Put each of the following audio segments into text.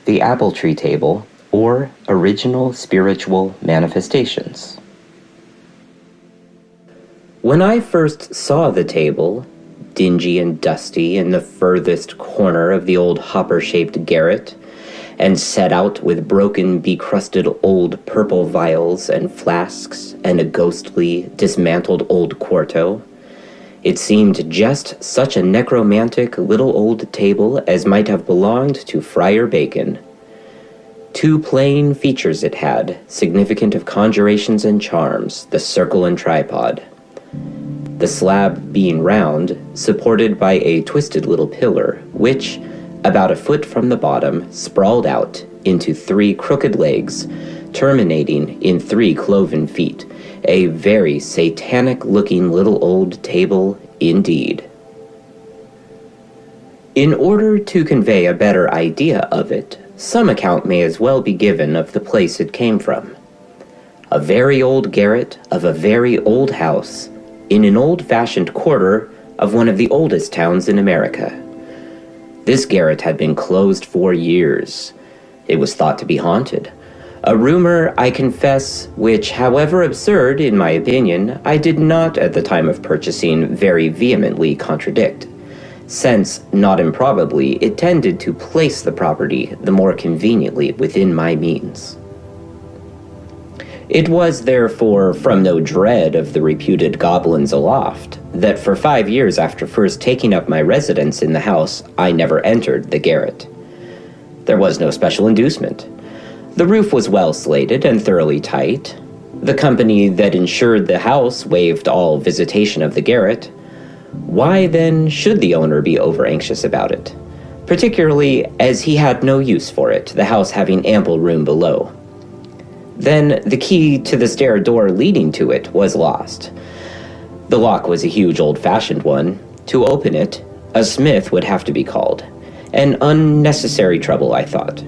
the apple tree table, or original spiritual manifestations. When I first saw the table, dingy and dusty in the furthest corner of the old hopper-shaped garret, and set out with broken, becrusted old purple vials and flasks and a ghostly, dismantled old quarto, it seemed just such a necromantic little old table as might have belonged to Friar Bacon. 2 plain features it had, significant of conjurations and charms, the circle and tripod. The slab being round, supported by a twisted little pillar, which, about a foot from the bottom, sprawled out into 3 crooked legs, terminating in 3 cloven feet, a very satanic-looking little old table indeed. In order to convey a better idea of it, some account may as well be given of the place it came from. A very old garret of a very old house in an old-fashioned quarter of one of the oldest towns in America. This garret had been closed for years. It was thought to be haunted. A rumor, I confess, which, however absurd in my opinion, I did not at the time of purchasing very vehemently contradict, since, not improbably, it tended to place the property the more conveniently within my means. It was therefore from no dread of the reputed goblins aloft that for 5 years after first taking up my residence in the house, I never entered the garret. There was no special inducement. The roof was well slated and thoroughly tight. The company that insured the house waived all visitation of the garret. Why then should the owner be over-anxious about it? Particularly as he had no use for it, the house having ample room below. Then the key to the stair door leading to it was lost. The lock was a huge old-fashioned one. To open it, a smith would have to be called. An unnecessary trouble, I thought.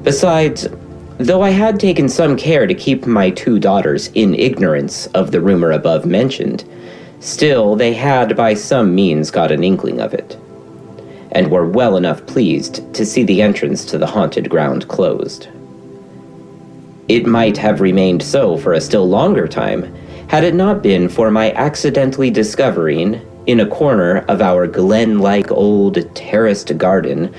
Besides, though I had taken some care to keep my 2 daughters in ignorance of the rumor above mentioned, still they had by some means got an inkling of it, and were well enough pleased to see the entrance to the haunted ground closed. It might have remained so for a still longer time, had it not been for my accidentally discovering, in a corner of our glen-like old terraced garden,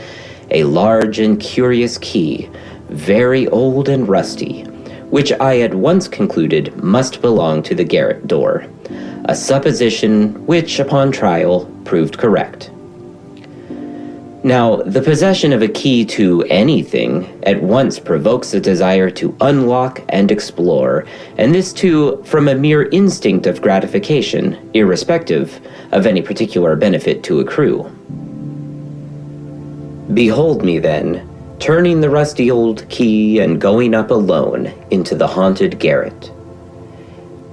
a large and curious key, very old and rusty, which I at once concluded must belong to the garret door, a supposition which, upon trial, proved correct. Now, the possession of a key to anything at once provokes a desire to unlock and explore, and this too from a mere instinct of gratification, irrespective of any particular benefit to accrue. Behold me then, turning the rusty old key and going up alone into the haunted garret.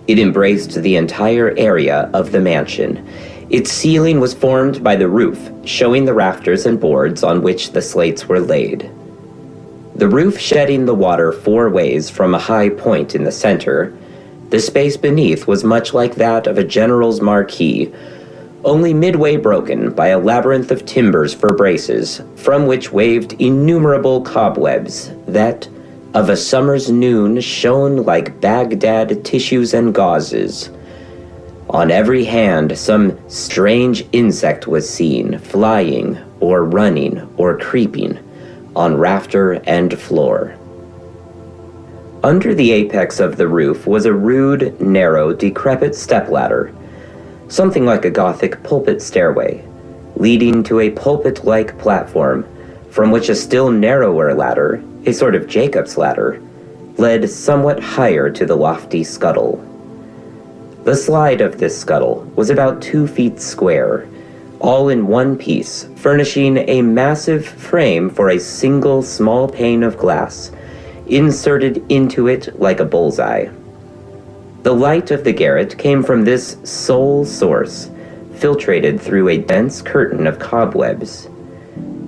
It embraced the entire area of the mansion. Its ceiling was formed by the roof, showing the rafters and boards on which the slates were laid. The roof shedding the water 4 ways from a high point in the center, the space beneath was much like that of a general's marquee, only midway broken by a labyrinth of timbers for braces, from which waved innumerable cobwebs that, of a summer's noon, shone like Baghdad tissues and gauzes. On every hand some strange insect was seen, flying, or running, or creeping, on rafter and floor. Under the apex of the roof was a rude, narrow, decrepit stepladder, something like a Gothic pulpit stairway, leading to a pulpit-like platform, from which a still narrower ladder, a sort of Jacob's ladder, led somewhat higher to the lofty scuttle. The slide of this scuttle was about 2 feet square, all in one piece, furnishing a massive frame for a single small pane of glass, inserted into it like a bullseye. The light of the garret came from this sole source, filtrated through a dense curtain of cobwebs.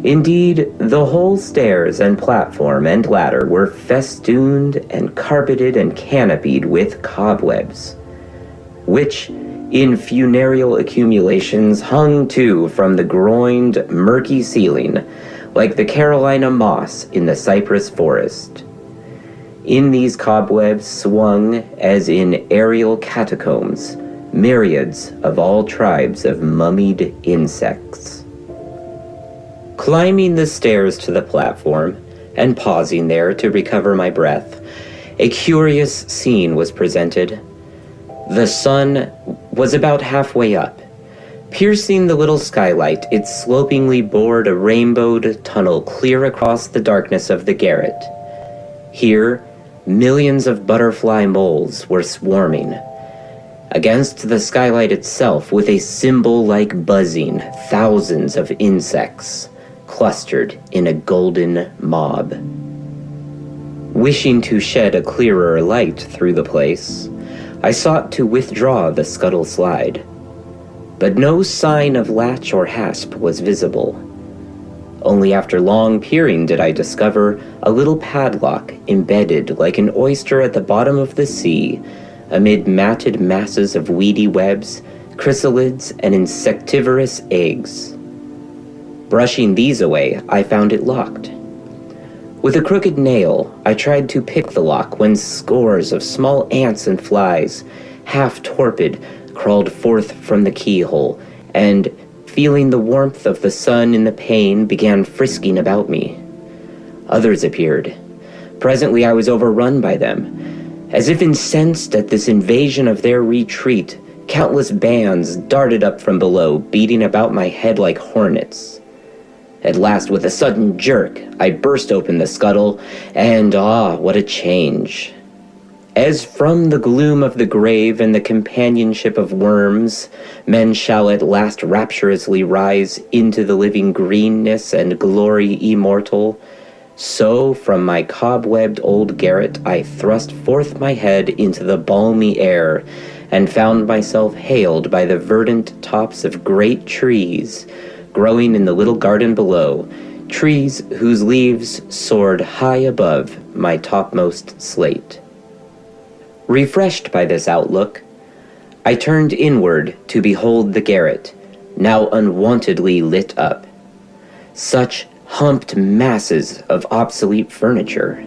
Indeed, the whole stairs and platform and ladder were festooned and carpeted and canopied with cobwebs, which, in funereal accumulations, hung too from the groined, murky ceiling, like the Carolina moss in the cypress forest. In these cobwebs swung, as in aerial catacombs, myriads of all tribes of mummied insects. Climbing the stairs to the platform, and pausing there to recover my breath, a curious scene was presented. The sun was about halfway up. Piercing the little skylight, it slopingly bored a rainbowed tunnel clear across the darkness of the garret. Here, millions of butterfly moles were swarming. Against the skylight itself, with a cymbal-like buzzing, thousands of insects clustered in a golden mob. Wishing to shed a clearer light through the place, I sought to withdraw the scuttle slide, but no sign of latch or hasp was visible. Only after long peering did I discover a little padlock embedded like an oyster at the bottom of the sea, amid matted masses of weedy webs, chrysalids, and insectivorous eggs. Brushing these away, I found it locked. With a crooked nail, I tried to pick the lock when scores of small ants and flies, half torpid, crawled forth from the keyhole, and, feeling the warmth of the sun in the pane, began frisking about me. Others appeared. Presently I was overrun by them. As if incensed at this invasion of their retreat, countless bands darted up from below, beating about my head like hornets. At last, with a sudden jerk, I burst open the scuttle, and what a change. As from the gloom of the grave and the companionship of worms, men shall at last rapturously rise into the living greenness and glory immortal, so from my cobwebbed old garret I thrust forth my head into the balmy air, and found myself hailed by the verdant tops of great trees, growing in the little garden below, trees whose leaves soared high above my topmost slate. Refreshed by this outlook, I turned inward to behold the garret, now unwontedly lit up. Such humped masses of obsolete furniture.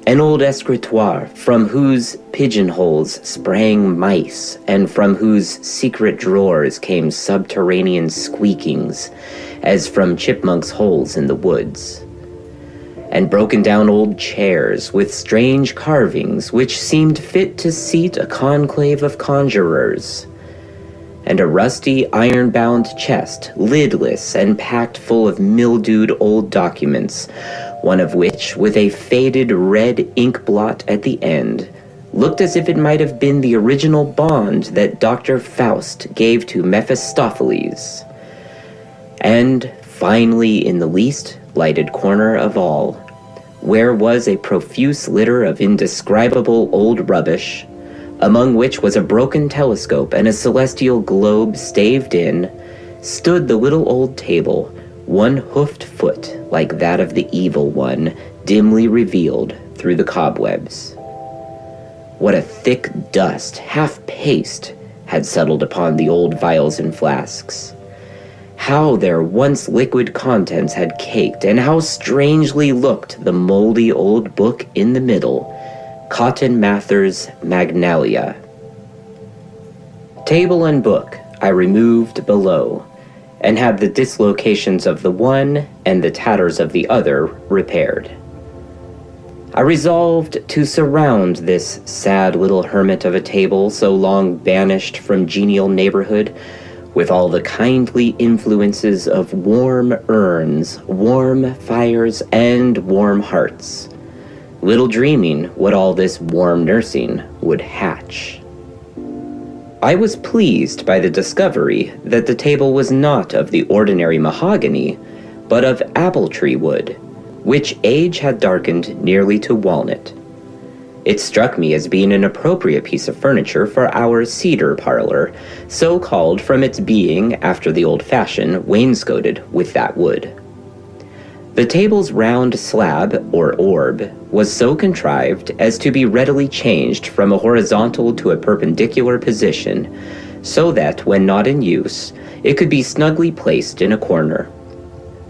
An old escritoire from whose pigeonholes sprang mice, and from whose secret drawers came subterranean squeakings, as from chipmunks' holes in the woods. And broken down old chairs with strange carvings which seemed fit to seat a conclave of conjurers. And a rusty iron-bound chest, lidless and packed full of mildewed old documents, one of which, with a faded red ink blot at the end, looked as if it might have been the original bond that Dr. Faust gave to Mephistopheles. And, finally, in the least lighted corner of all, where was a profuse litter of indescribable old rubbish, among which was a broken telescope and a celestial globe staved in, stood the little old table, one hoofed foot like that of the evil one, dimly revealed through the cobwebs. What a thick dust, half paste, had settled upon the old vials and flasks. How their once liquid contents had caked, and how strangely looked the moldy old book in the middle, Cotton Mather's Magnalia. Table and book I removed below, and had the dislocations of the one and the tatters of the other repaired. I resolved to surround this sad little hermit of a table so long banished from genial neighborhood with all the kindly influences of warm urns, warm fires, and warm hearts, little dreaming what all this warm nursing would hatch. I was pleased by the discovery that the table was not of the ordinary mahogany, but of apple-tree wood, which age had darkened nearly to walnut. It struck me as being an appropriate piece of furniture for our cedar parlor, so called from its being, after the old fashion, wainscoted with that wood. The table's round slab, or orb, was so contrived as to be readily changed from a horizontal to a perpendicular position, so that, when not in use, it could be snugly placed in a corner.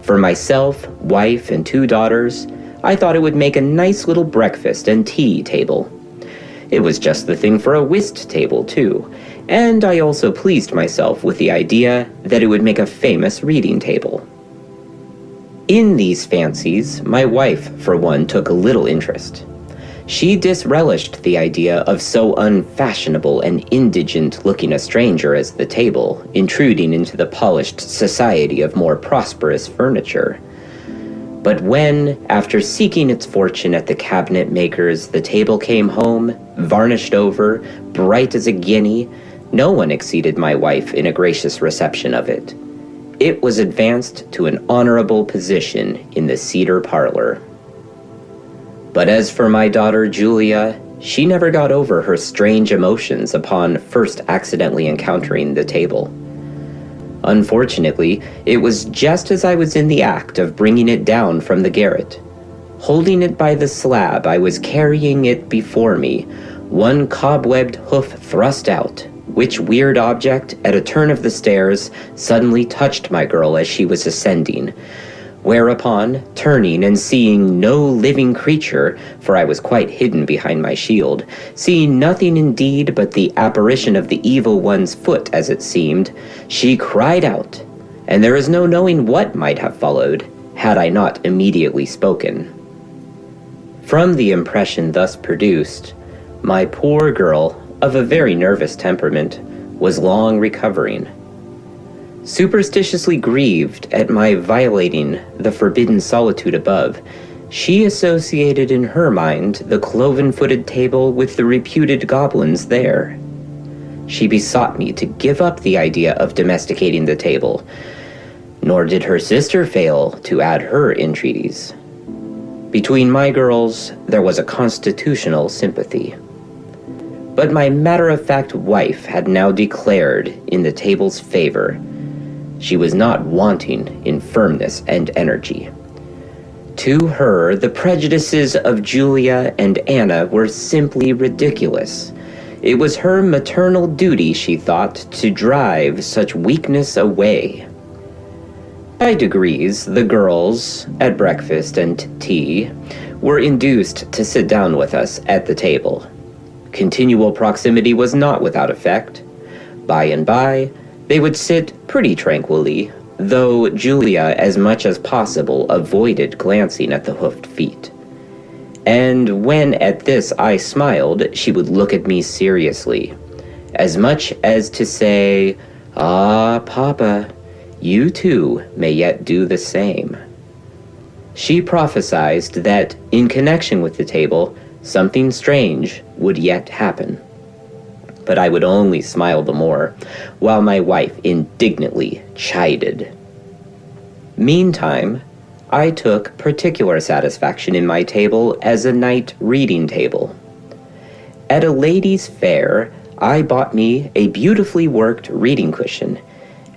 For myself, wife, and 2 daughters, I thought it would make a nice little breakfast and tea table. It was just the thing for a whist table, too, and I also pleased myself with the idea that it would make a famous reading table. In these fancies, my wife, for one, took a little interest. She disrelished the idea of so unfashionable and indigent-looking a stranger as the table intruding into the polished society of more prosperous furniture. But when, after seeking its fortune at the cabinet makers, the table came home, varnished over, bright as a guinea, no one exceeded my wife in a gracious reception of it. It was advanced to an honorable position in the cedar parlor. But as for my daughter Julia, she never got over her strange emotions upon first accidentally encountering the table. Unfortunately, it was just as I was in the act of bringing it down from the garret. Holding it by the slab, I was carrying it before me, one cobwebbed hoof thrust out, which weird object, at a turn of the stairs, suddenly touched my girl as she was ascending. Whereupon, turning and seeing no living creature, for I was quite hidden behind my shield, seeing nothing indeed but the apparition of the evil one's foot as it seemed, she cried out, and there is no knowing what might have followed, had I not immediately spoken. From the impression thus produced, my poor girl, of a very nervous temperament, was long recovering. Superstitiously grieved at my violating the forbidden solitude above, she associated in her mind the cloven-footed table with the reputed goblins there. She besought me to give up the idea of domesticating the table, nor did her sister fail to add her entreaties. Between my girls, there was a constitutional sympathy. But my matter-of-fact wife had now declared in the table's favor. She was not wanting in firmness and energy. To her, the prejudices of Julia and Anna were simply ridiculous. It was her maternal duty, she thought, to drive such weakness away. By degrees, the girls, at breakfast and tea, were induced to sit down with us at the table. Continual proximity was not without effect. By and by, they would sit pretty tranquilly, though Julia as much as possible avoided glancing at the hoofed feet. And when at this I smiled, she would look at me seriously, as much as to say, "Ah, Papa, you too may yet do the same." She prophesied that, in connection with the table, something strange would yet happen. But I would only smile the more, while my wife indignantly chided. Meantime, I took particular satisfaction in my table as a night reading table. At a ladies' fair, I bought me a beautifully worked reading cushion,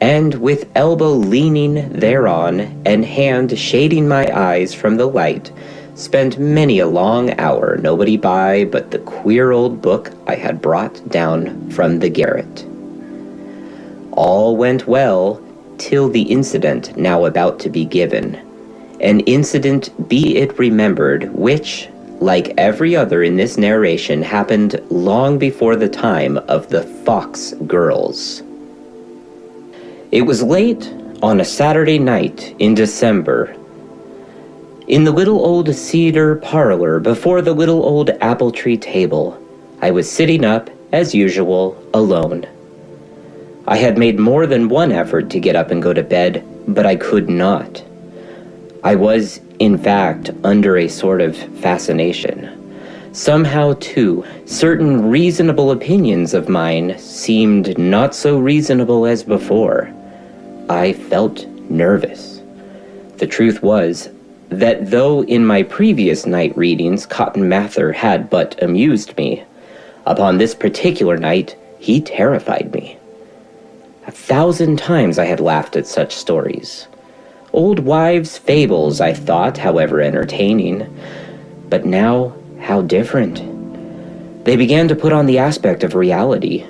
and with elbow leaning thereon and hand shading my eyes from the light, spent many a long hour nobody by but the queer old book I had brought down from the garret. All went well till the incident now about to be given, an incident, be it remembered, which, like every other in this narration, happened long before the time of the Fox girls. It was late on a Saturday night in December. In the little old cedar parlor before the little old apple tree table, I was sitting up, as usual, alone. I had made more than one effort to get up and go to bed, but I could not. I was, in fact, under a sort of fascination. Somehow, too, certain reasonable opinions of mine seemed not so reasonable as before. I felt nervous. The truth was that though in my previous night readings Cotton Mather had but amused me, upon this particular night he terrified me. 1,000 times I had laughed at such stories. Old wives' fables, I thought, however entertaining, but now how different. They began to put on the aspect of reality.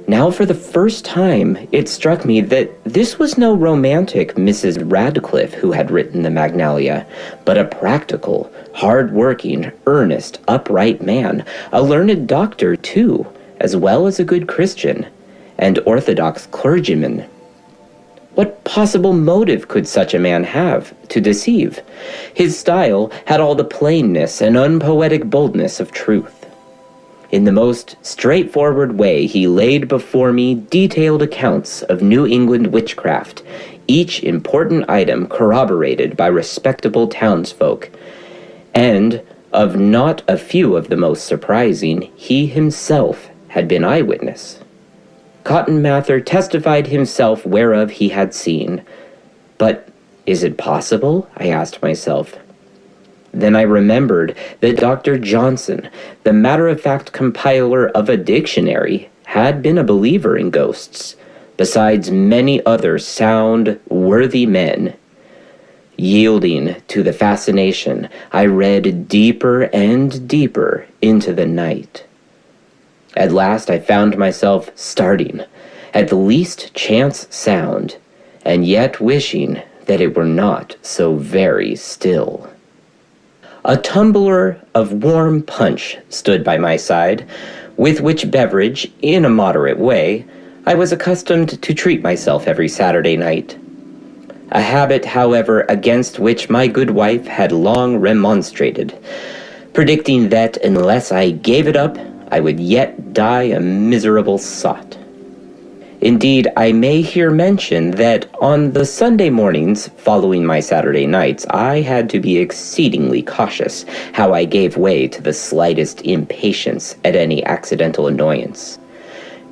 Now for the first time, it struck me that this was no romantic Mrs. Radcliffe who had written the Magnalia, but a practical, hard-working, earnest, upright man, a learned doctor, too, as well as a good Christian, and orthodox clergyman. What possible motive could such a man have to deceive? His style had all the plainness and unpoetic boldness of truth. In the most straightforward way, he laid before me detailed accounts of New England witchcraft, each important item corroborated by respectable townsfolk, and of not a few of the most surprising, he himself had been eyewitness. Cotton Mather testified himself whereof he had seen. But is it possible? I asked myself. Then I remembered that Dr. Johnson, the matter-of-fact compiler of a dictionary, had been a believer in ghosts, besides many other sound, worthy men. Yielding to the fascination, I read deeper and deeper into the night. At last I found myself starting at the least chance sound, and yet wishing that it were not so very still. A tumbler of warm punch stood by my side, with which beverage, in a moderate way, I was accustomed to treat myself every Saturday night. A habit, however, against which my good wife had long remonstrated, predicting that unless I gave it up, I would yet die a miserable sot. Indeed, I may here mention that on the Sunday mornings following my Saturday nights, I had to be exceedingly cautious how I gave way to the slightest impatience at any accidental annoyance,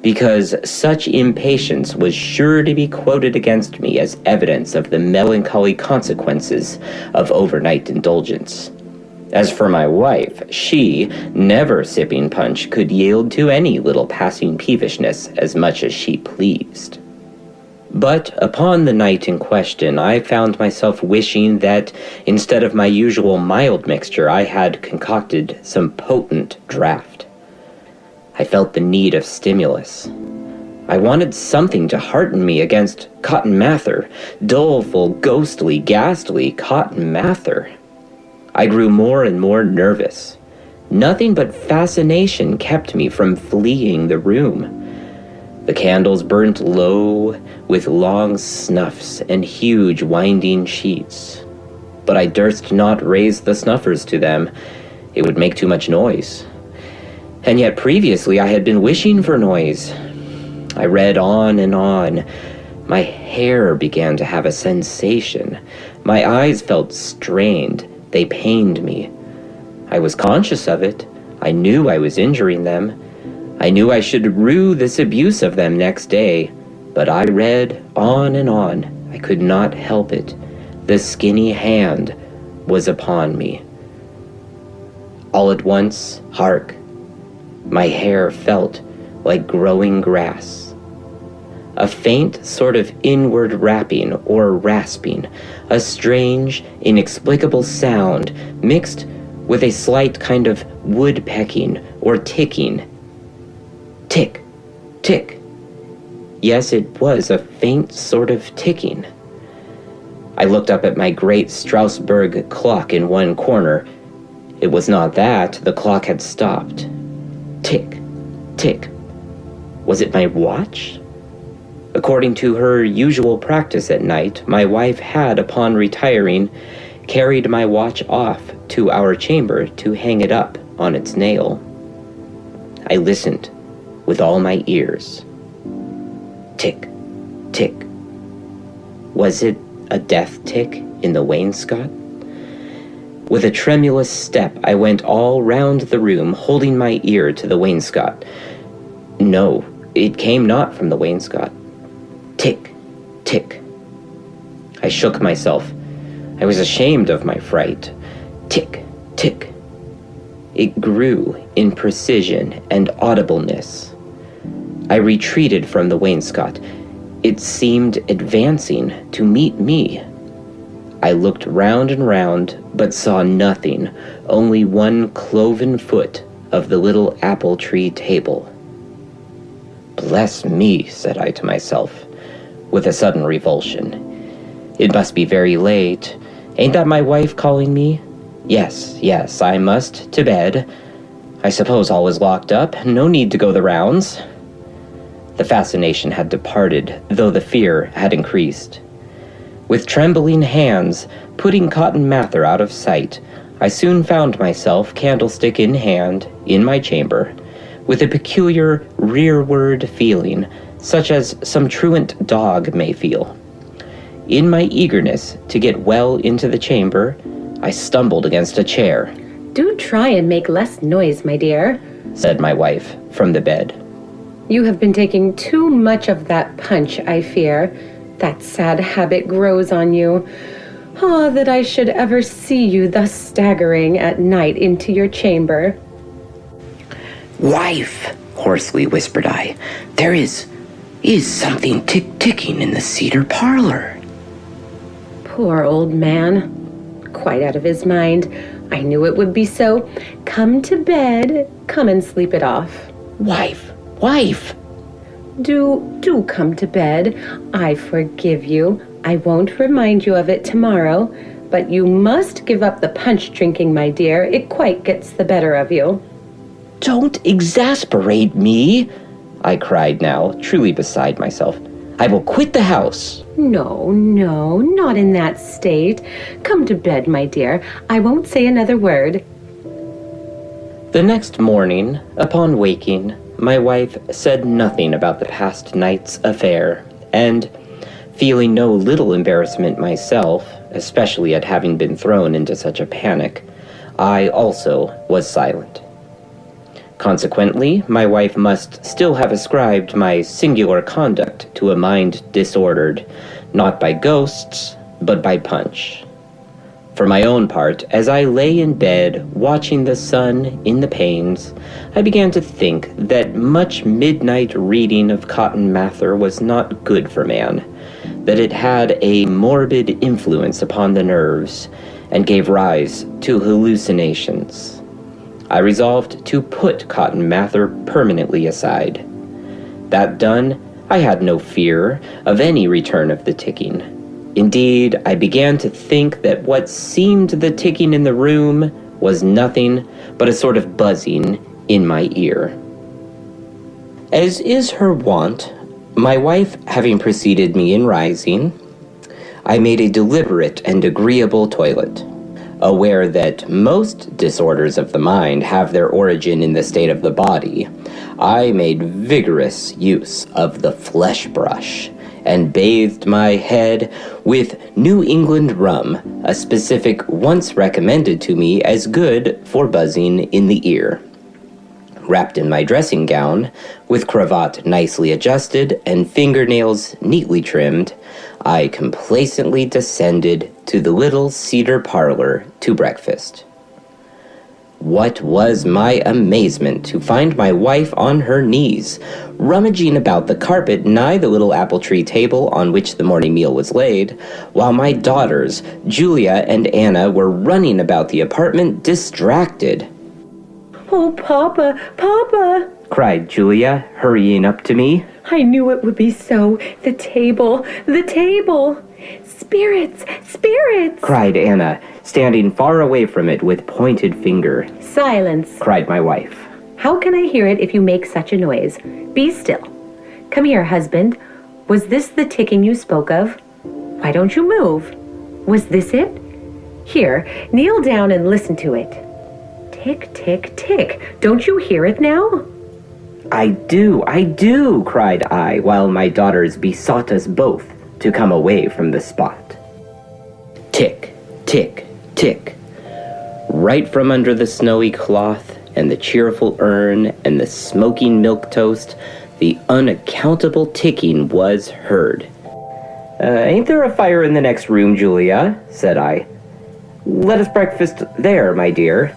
because such impatience was sure to be quoted against me as evidence of the melancholy consequences of overnight indulgence. As for my wife, she, never sipping punch, could yield to any little passing peevishness as much as she pleased. But upon the night in question, I found myself wishing that, instead of my usual mild mixture, I had concocted some potent draught. I felt the need of stimulus. I wanted something to hearten me against Cotton Mather, doleful, ghostly, ghastly Cotton Mather. I grew more and more nervous. Nothing but fascination kept me from fleeing the room. The candles burnt low, with long snuffs and huge winding sheets. But I durst not raise the snuffers to them. It would make too much noise. And yet previously I had been wishing for noise. I read on and on. My hair began to have a sensation. My eyes felt strained. They pained me. I was conscious of it. I knew I was injuring them. I knew I should rue this abuse of them next day. But I read on and on. I could not help it. The skinny hand was upon me. All at once, hark! My hair felt like growing grass. A faint sort of inward rapping or rasping, a strange, inexplicable sound mixed with a slight kind of woodpecking or ticking. Tick, tick. Yes, it was a faint sort of ticking. I looked up at my great Strasbourg clock in one corner. It was not that. The clock had stopped. Tick, tick. Was it my watch? According to her usual practice at night, my wife had, upon retiring, carried my watch off to our chamber to hang it up on its nail. I listened with all my ears. Tick, tick. Was it a death tick in the wainscot? With a tremulous step, I went all round the room, holding my ear to the wainscot. No, it came not from the wainscot. Tick, tick. I shook myself. I was ashamed of my fright. Tick, tick. It grew in precision and audibleness. I retreated from the wainscot. It seemed advancing to meet me. I looked round and round, but saw nothing, only one cloven foot of the little apple tree table. Bless me, said I to myself, with a sudden revulsion. It must be very late. Ain't that my wife calling me? Yes, I must to bed. I suppose all is locked up. No need to go the rounds. The fascination had departed, though the fear had increased. With trembling hands, putting Cotton Mather out of sight, I soon found myself, candlestick in hand, in my chamber, with a peculiar rearward feeling, such as some truant dog may feel. In my eagerness to get well into the chamber, I stumbled against a chair. Do try and make less noise, my dear, said my wife from the bed. You have been taking too much of that punch, I fear. That sad habit grows on you. Ah, that I should ever see you thus staggering at night into your chamber. Wife, hoarsely whispered I, there is something ticking in the cedar parlor. Poor old man. Quite out of his mind. I knew it would be so. Come to bed. Come and sleep it off. Wife! Do come to bed. I forgive you. I won't remind you of it tomorrow, but you must give up the punch drinking, my dear. It quite gets the better of you. Don't exasperate me, I cried now, truly beside myself. I will quit the house. No, not in that state. Come to bed, my dear. I won't say another word. The next morning, upon waking, my wife said nothing about the past night's affair, and, feeling no little embarrassment myself, especially at having been thrown into such a panic, I also was silent. Consequently, my wife must still have ascribed my singular conduct to a mind disordered, not by ghosts, but by punch. For my own part, as I lay in bed watching the sun in the panes, I began to think that much midnight reading of Cotton Mather was not good for man, that it had a morbid influence upon the nerves, and gave rise to hallucinations. I resolved to put Cotton Mather permanently aside. That done, I had no fear of any return of the ticking. Indeed, I began to think that what seemed the ticking in the room was nothing but a sort of buzzing in my ear. As is her wont, my wife having preceded me in rising, I made a deliberate and agreeable toilet. Aware that most disorders of the mind have their origin in the state of the body, I made vigorous use of the flesh brush and bathed my head with New England rum, a specific once recommended to me as good for buzzing in the ear. Wrapped in my dressing gown, with cravat nicely adjusted and fingernails neatly trimmed, I complacently descended to the little cedar parlor to breakfast. What was my amazement to find my wife on her knees, rummaging about the carpet nigh the little apple tree table on which the morning meal was laid, while my daughters, Julia and Anna, were running about the apartment distracted. "Oh, Papa, cried Julia, hurrying up to me. I knew it would be so. The table! Spirits! Cried Anna, standing far away from it with pointed finger. Silence! Cried my wife. How can I hear it if you make such a noise? Be still. Come here, husband. Was this the ticking you spoke of? Why don't you move? Was this it? Here, kneel down and listen to it. Tick, tick, tick. Don't you hear it now? I do, cried I, while my daughters besought us both to come away from the spot. Tick, tick, tick. Right from under the snowy cloth and the cheerful urn and the smoking milk toast, the unaccountable ticking was heard. Ain't there a fire in the next room, Julia? Said I. Let us breakfast there, my dear.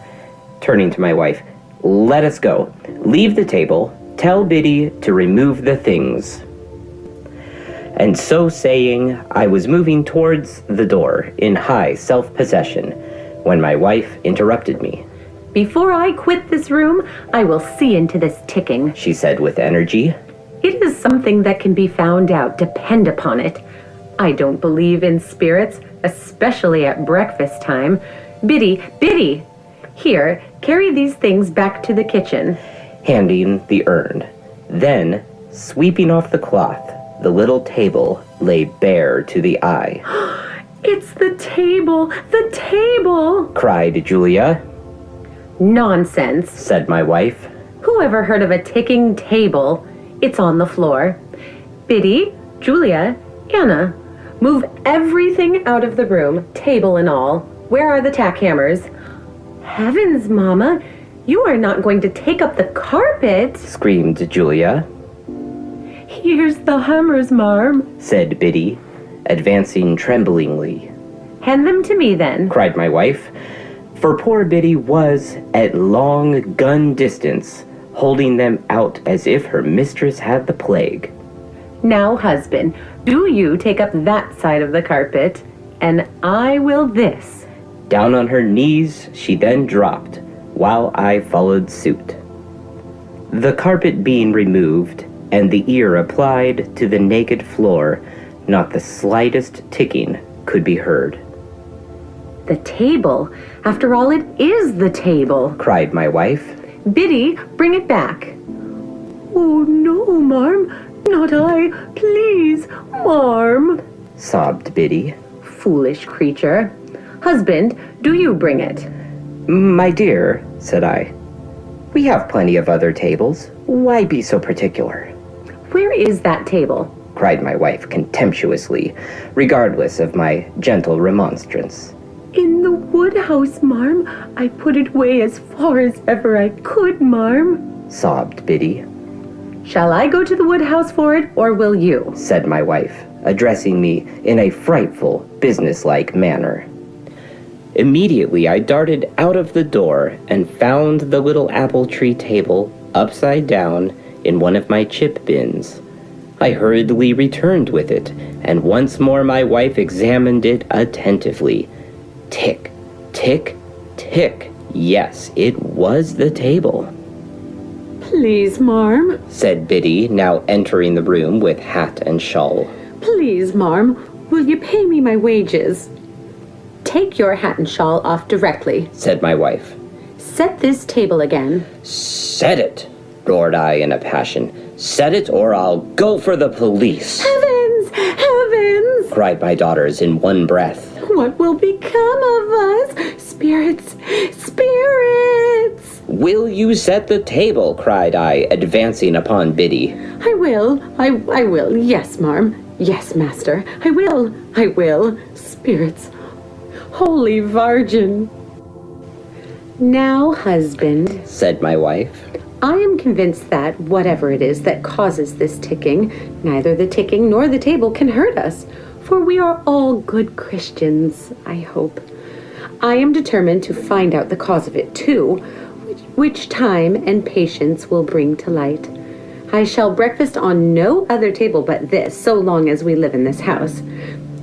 Turning to my wife. Let us go. Leave the table. Tell Biddy to remove the things. And so saying, I was moving towards the door in high self-possession when my wife interrupted me. Before I quit this room, I will see into this ticking, she said with energy. It is something that can be found out, depend upon it. I don't believe in spirits, especially at breakfast time. Biddy! Here, carry these things back to the kitchen. Handing the urn. Then, sweeping off the cloth, the little table lay bare to the eye. It's the table! The table! Cried Julia. Nonsense, Said my wife. Who ever heard of a ticking table? It's on the floor. Biddy, Julia, Anna, move everything out of the room, table and all. Where are the tack hammers? Heavens, Mama, you are not going to take up the carpet, Screamed Julia. Here's the hammers, Marm, Said Biddy, advancing tremblingly. Hand them to me then. Cried my wife, for poor Biddy was at long gun distance, holding them out as if her mistress had the plague. Now, husband, do you take up that side of the carpet, and I will this. Down on her knees she then dropped, while I followed suit. The carpet being removed, and the ear applied to the naked floor, not the slightest ticking could be heard. The table? After all, it is the table, Cried my wife. Biddy, bring it back. Oh, no, Marm, not I. Please, Marm, Sobbed Biddy. Foolish creature. Husband, do you bring it? My dear, said I, we have plenty of other tables. Why be so particular? Where is that table? Cried my wife contemptuously, regardless of my gentle remonstrance. In the woodhouse, Marm. I put it away as far as ever I could, Marm, Sobbed Biddy. Shall I go to the woodhouse for it, or will you? Said my wife, addressing me in a frightful, businesslike manner. Immediately I darted out of the door and found the little apple tree table upside down in one of my chip bins. I hurriedly returned with it, and once more my wife examined it attentively. Tick, tick, tick. Yes, it was the table. Please, Marm. Said Biddy, now entering the room with hat and shawl. Please, Marm, will you pay me my wages? Take your hat and shawl off directly. Said my wife. Set this table again. Set it, roared I in a passion. Set it or I'll go for the police. Heavens! Heavens! Cried my daughters in one breath. What will become of us? Spirits! Spirits! Will you set the table? Cried I, advancing upon Biddy. I will. I will. Yes, Marm. Yes, Master. I will. Spirits. Holy Virgin. Now, husband, Said my wife. I am convinced that, whatever it is that causes this ticking, neither the ticking nor the table can hurt us, for we are all good Christians, I hope. I am determined to find out the cause of it, too, which time and patience will bring to light. I shall breakfast on no other table but this, so long as we live in this house.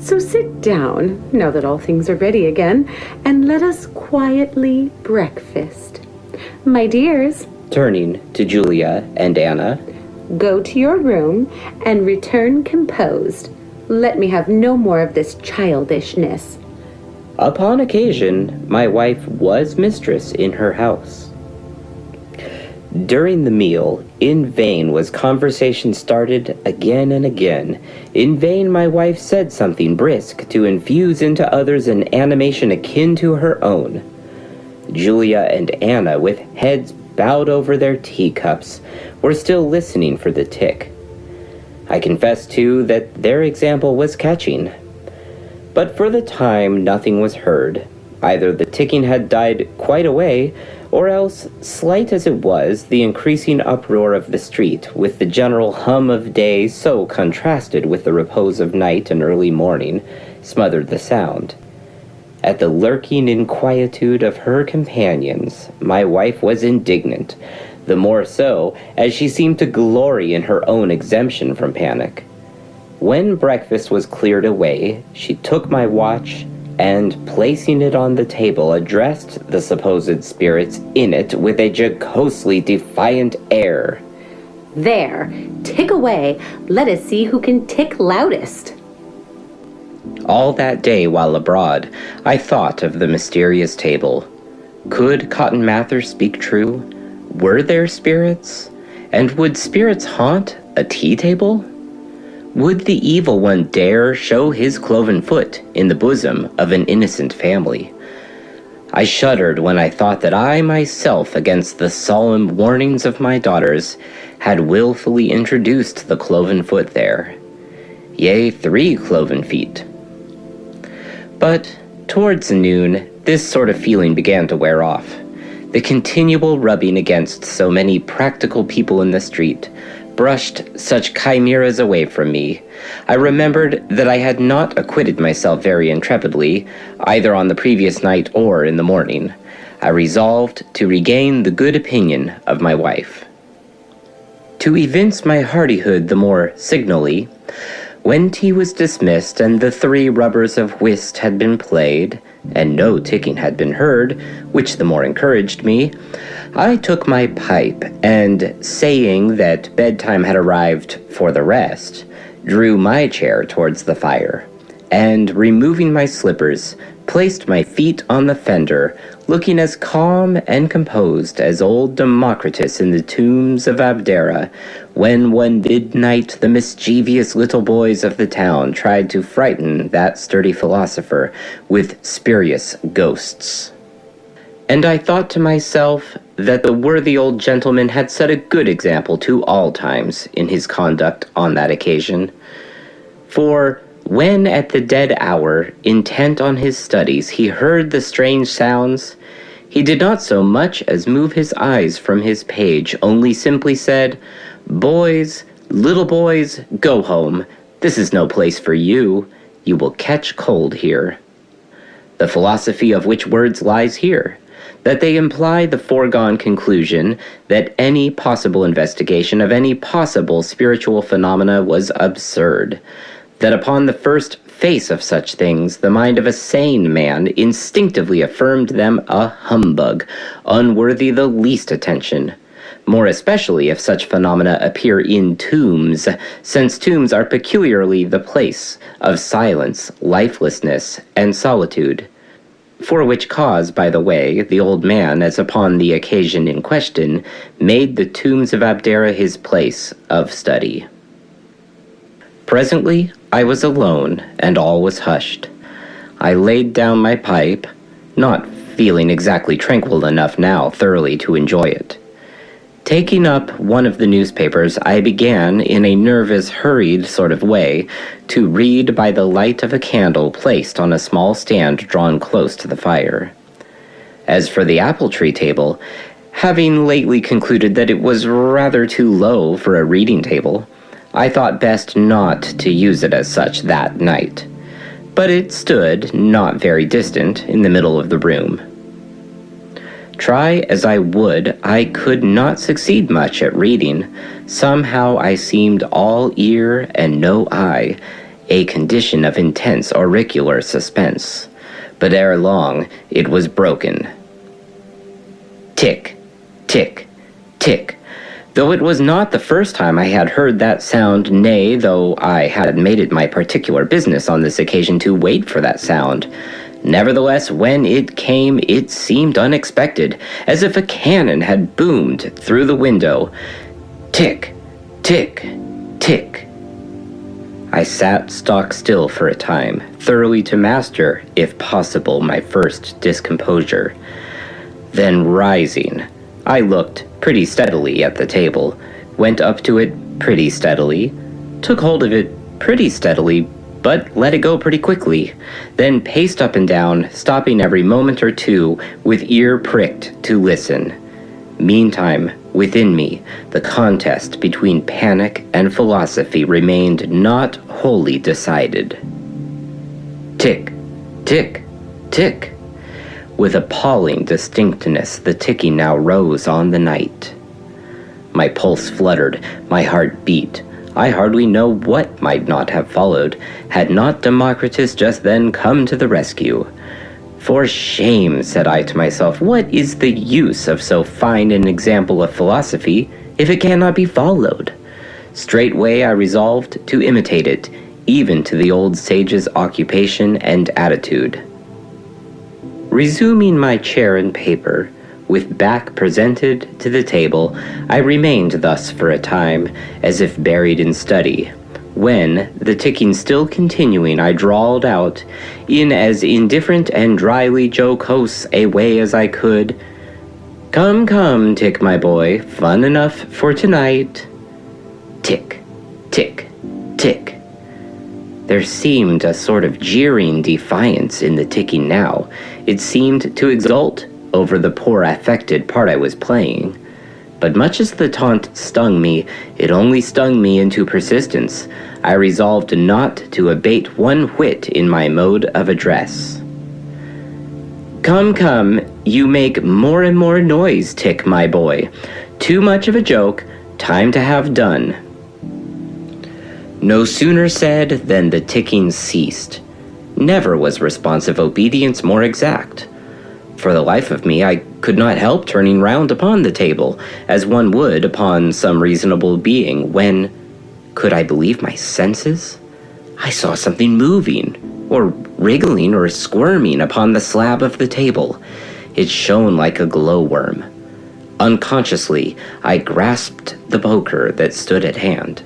So sit down, now that all things are ready again, and let us quietly breakfast. My dears, Turning to Julia and Anna. go to your room and return composed. Let me have no more of this childishness. Upon occasion, my wife was mistress in her house. During the meal, in vain was conversation started again and again. In vain my wife said something brisk to infuse into others an animation akin to her own. Julia and Anna, with heads bowed over their teacups, were still listening for the tick. I confess, too, that their example was catching. But for the time nothing was heard. Either the ticking had died quite away, or else, slight as it was, the increasing uproar of the street, with the general hum of day so contrasted with the repose of night and early morning, smothered the sound. At the lurking inquietude of her companions, my wife was indignant, the more so as she seemed to glory in her own exemption from panic. When breakfast was cleared away, she took my watch and, placing it on the table, addressed the supposed spirits in it with a jocosely defiant air. There, Tick away. Let us see who can tick loudest. All that day while abroad, I thought of the mysterious table. Could Cotton Mather speak true? Were there spirits? And would spirits haunt a tea table? Would the evil one dare show his cloven foot in the bosom of an innocent family? I shuddered when I thought that I myself, against the solemn warnings of my daughters, had willfully introduced the cloven foot there. Yea, 3 cloven feet. But towards noon, this sort of feeling began to wear off. The continual rubbing against so many practical people in the street brushed such chimeras away from me. I remembered that I had not acquitted myself very intrepidly, either on the previous night or in the morning. I resolved to regain the good opinion of my wife. To evince my hardihood the more signally, when tea was dismissed and the 3 rubbers of whist had been played, and no ticking had been heard, which the more encouraged me, I took my pipe, and saying that bedtime had arrived for the rest, drew my chair towards the fire, and, removing my slippers, placed my feet on the fender, looking as calm and composed as old Democritus in the tombs of Abdera, when one midnight the mischievous little boys of the town tried to frighten that sturdy philosopher with spurious ghosts. And I thought to myself that the worthy old gentleman had set a good example to all times in his conduct on that occasion. For when at the dead hour, intent on his studies, he heard the strange sounds, he did not so much as move his eyes from his page, only simply said, "Boys, little boys, go home. This is no place for you. You will catch cold here." The philosophy of which words lies here, that they imply the foregone conclusion that any possible investigation of any possible spiritual phenomena was absurd, that upon the first face of such things, the mind of a sane man instinctively affirmed them a humbug, unworthy the least attention, more especially if such phenomena appear in tombs, since tombs are peculiarly the place of silence, lifelessness, and solitude. For which cause, by the way, the old man, as upon the occasion in question, made the tombs of Abdera his place of study. Presently, I was alone, and all was hushed. I laid down my pipe, not feeling exactly tranquil enough now thoroughly to enjoy it. Taking up one of the newspapers, I began, in a nervous, hurried sort of way, to read by the light of a candle placed on a small stand drawn close to the fire. As for the apple tree table, having lately concluded that it was rather too low for a reading table, I thought best not to use it as such that night. But it stood, not very distant, in the middle of the room. Try as I would, I could not succeed much at reading. Somehow I seemed all ear and no eye, a condition of intense auricular suspense. But ere long, it was broken. Tick, tick, tick. Though it was not the first time I had heard that sound, nay, though I had made it my particular business on this occasion to wait for that sound, nevertheless, when it came, it seemed unexpected, as if a cannon had boomed through the window. Tick, tick, tick. I sat stock still for a time, thoroughly to master, if possible, my first discomposure. Then rising, I looked pretty steadily at the table, went up to it pretty steadily, took hold of it pretty steadily, but let it go pretty quickly, then paced up and down, stopping every moment or two with ear pricked to listen. Meantime, within me, the contest between panic and philosophy remained not wholly decided. Tick, tick, tick. With appalling distinctness, the ticking now rose on the night. My pulse fluttered, my heart beat. I hardly know what might not have followed, had not Democritus just then come to the rescue. For shame, said I to myself, what is the use of so fine an example of philosophy if it cannot be followed? Straightway I resolved to imitate it, even to the old sage's occupation and attitude. Resuming my chair and paper, with back presented to the table, I remained thus for a time, as if buried in study, when, the ticking still continuing, I drawled out, in as indifferent and dryly jocose a way as I could, "Come, come, Tick, my boy, fun enough for tonight." Tick, tick, tick. There seemed a sort of jeering defiance in the ticking now. It seemed to exult over the poor affected part I was playing. But much as the taunt stung me, it only stung me into persistence. I resolved not to abate one whit in my mode of address. "Come, come, you make more and more noise, Tick, my boy. Too much of a joke, time to have done." No sooner said than the ticking ceased. Never was responsive obedience more exact. For the life of me, I could not help turning round upon the table, as one would upon some reasonable being, when, could I believe my senses? I saw something moving, or wriggling or squirming upon the slab of the table. It shone like a glowworm. Unconsciously, I grasped the poker that stood at hand.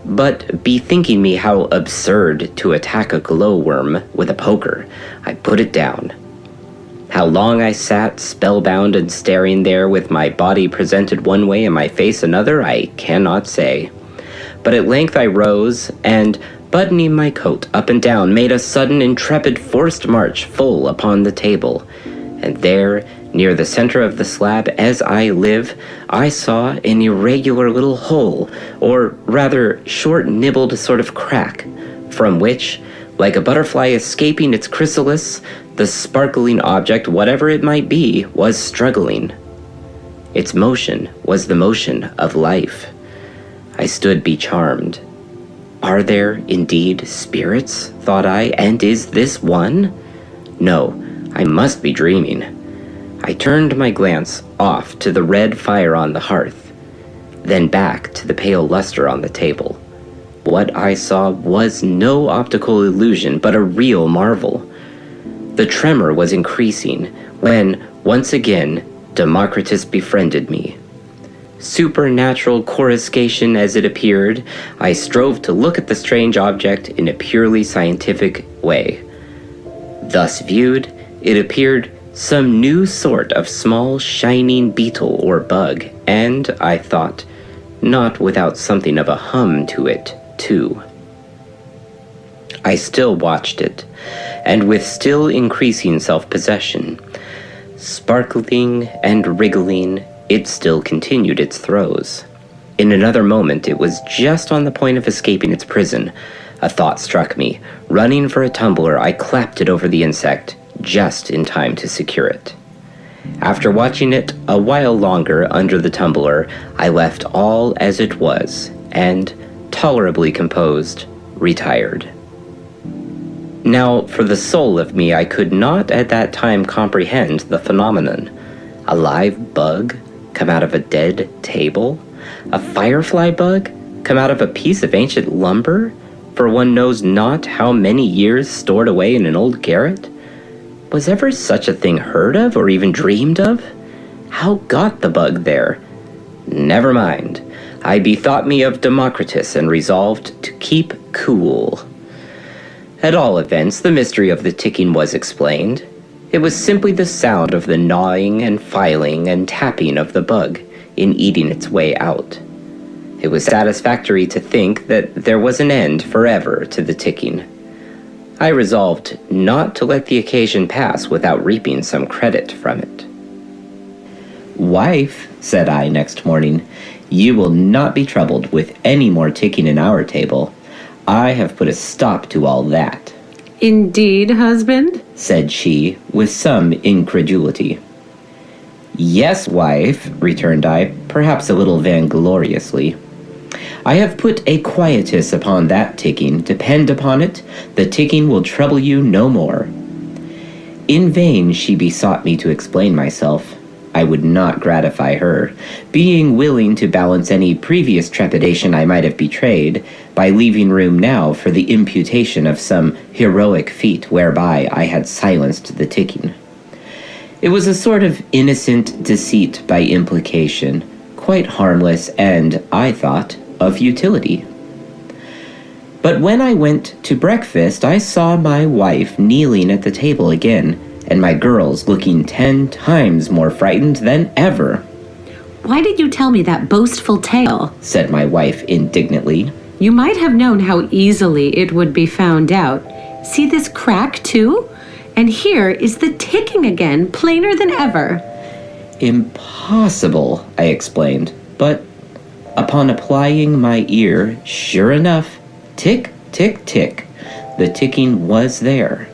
But bethinking me how absurd to attack a glowworm with a poker, I put it down. How long I sat spellbound and staring there with my body presented one way and my face another, I cannot say. But at length I rose, and, buttoning my coat up and down, made a sudden intrepid forced march full upon the table. And there, near the center of the slab, as I live, I saw an irregular little hole, or rather short-nibbled sort of crack, from which, like a butterfly escaping its chrysalis, the sparkling object, whatever it might be, was struggling. Its motion was the motion of life. I stood becharmed. Are there indeed spirits, thought I, and is this one? No, I must be dreaming. I turned my glance off to the red fire on the hearth, then back to the pale luster on the table. What I saw was no optical illusion, but a real marvel. The tremor was increasing when, once again, Democritus befriended me. Supernatural coruscation as it appeared, I strove to look at the strange object in a purely scientific way. Thus viewed, it appeared some new sort of small shining beetle or bug, and, I thought, not without something of a hum to it, too. I still watched it, and with still increasing self-possession. Sparkling and wriggling, it still continued its throes. In another moment, it was just on the point of escaping its prison. A thought struck me. Running for a tumbler, I clapped it over the insect, just in time to secure it. After watching it a while longer under the tumbler, I left all as it was, and, tolerably composed, retired. Now, for the soul of me, I could not at that time comprehend the phenomenon. A live bug come out of a dead table? A firefly bug come out of a piece of ancient lumber, for one knows not how many years stored away in an old garret? Was ever such a thing heard of, or even dreamed of? How got the bug there? Never mind. I bethought me of Democritus and resolved to keep cool. At all events, the mystery of the ticking was explained. It was simply the sound of the gnawing and filing and tapping of the bug in eating its way out. It was satisfactory to think that there was an end forever to the ticking. I resolved not to let the occasion pass without reaping some credit from it. "Wife," said I next morning, "you will not be troubled with any more ticking in our table. I have put a stop to all that." "Indeed, husband?" said she, with some incredulity. "Yes, wife," returned I, perhaps a little vaingloriously. "I have put a quietus upon that ticking. Depend upon it, the ticking will trouble you no more." In vain she besought me to explain myself. I would not gratify her, being willing to balance any previous trepidation I might have betrayed by leaving room now for the imputation of some heroic feat whereby I had silenced the ticking. It was a sort of innocent deceit by implication, quite harmless and, I thought, of utility. But when I went to breakfast, I saw my wife kneeling at the table again, and my girls looking 10 times more frightened than ever. "Why did you tell me that boastful tale?" said my wife indignantly. "You might have known how easily it would be found out. See this crack, too? And here is the ticking again, plainer than ever." "Impossible," I explained, but upon applying my ear, sure enough, tick, tick, tick, the ticking was there.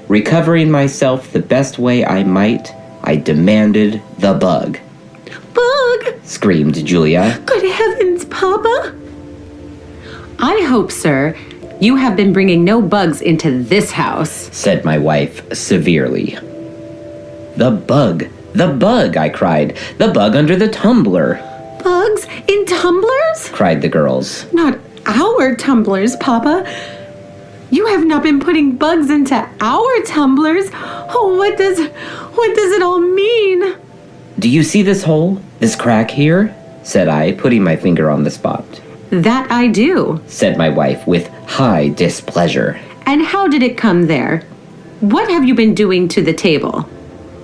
Recovering myself the best way I might, I demanded the bug. "Bug!" screamed Julia. "Good heavens, Papa!" "I hope, sir, you have been bringing no bugs into this house," said my wife severely. The bug, I cried. "The bug under the tumbler." "Bugs in tumblers?" cried the girls. "Not our tumblers, Papa. You have not been putting bugs into our tumblers. Oh, what does it all mean?" "Do you see this hole? This crack here?" said I, putting my finger on the spot. "That I do," said my wife with high displeasure. "And how did it come there? What have you been doing to the table?"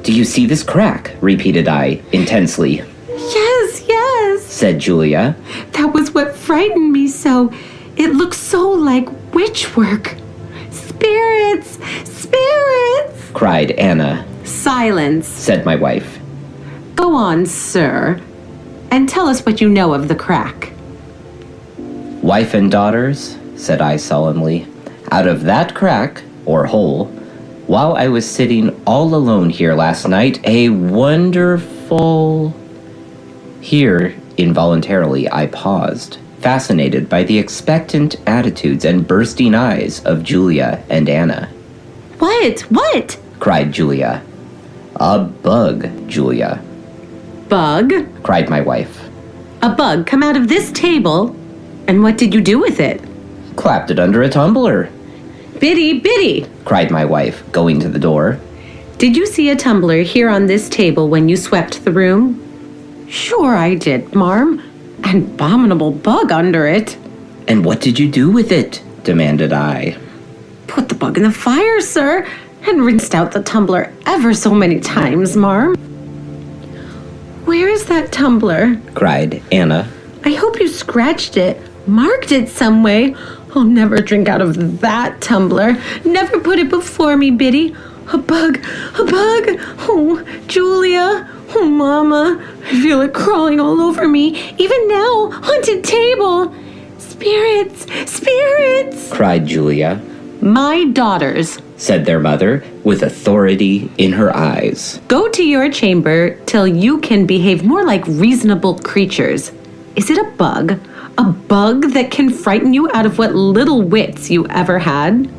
"Do you see this crack?" repeated I, intensely. Yes, said Julia. "That was what frightened me so. It looks so like witch work. Spirits! Spirits!" cried Anna. "Silence," said my wife. "Go on, sir, and tell us what you know of the crack." "Wife and daughters," said I solemnly, "out of that crack, or hole, while I was sitting all alone here last night, a wonderful—" Here, involuntarily, I paused, fascinated by the expectant attitudes and bursting eyes of Julia and Anna. What? cried Julia. "A bug, Julia," "Bug?" cried my wife. "A bug come out of this table? And what did you do with it?" "Clapped it under a tumbler," Biddy! cried my wife, going to the door. "Did you see a tumbler here on this table when you swept the room?" "Sure I did, marm. An abominable bug under it." "And what did you do with it?" demanded I. "Put the bug in the fire, sir, and rinsed out the tumbler ever so many times, marm." "Where is that tumbler?" cried Anna. "I hope you scratched it, marked it some way. I'll never drink out of that tumbler. Never put it before me, Biddy. A bug! Oh, Julia! Oh, Mama! I feel it crawling all over me. Even now, haunted table! Spirits! cried Julia. "My daughters," said their mother, with authority in her eyes. "go to your chamber till you can behave more like reasonable creatures. Is it a bug? A bug that can frighten you out of what little wits you ever had?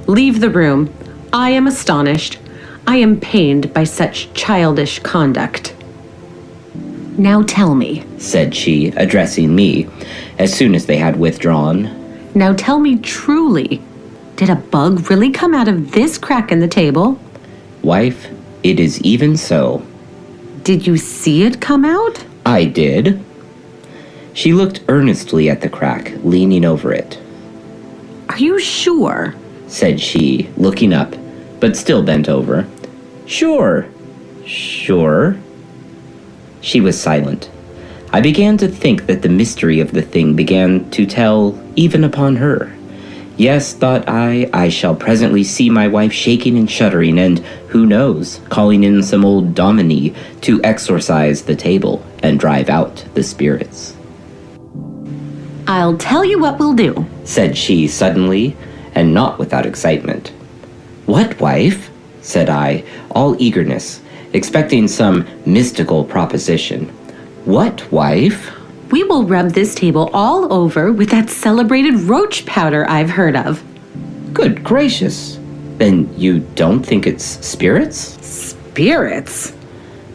Leave the room. I am astonished. I am pained by such childish conduct." "Now tell me," said she, addressing me, as soon as they had withdrawn. "Now tell me truly, did a bug really come out of this crack in the table?" "Wife, it is even so." "Did you see it come out?" "I did." She looked earnestly at the crack, leaning over it. "Are you sure?" said she, looking up, but still bent over. Sure. She was silent. I began to think that the mystery of the thing began to tell even upon her. Yes, thought I shall presently see my wife shaking and shuddering, and, who knows, calling in some old dominie to exorcise the table and drive out the spirits. "I'll tell you what we'll do," said she suddenly, and not without excitement. "What, wife?" said I, all eagerness, expecting some mystical proposition. "What, wife?" "We will rub this table all over with that celebrated roach powder I've heard of." "Good gracious! Then you don't think it's spirits?" "Spirits?"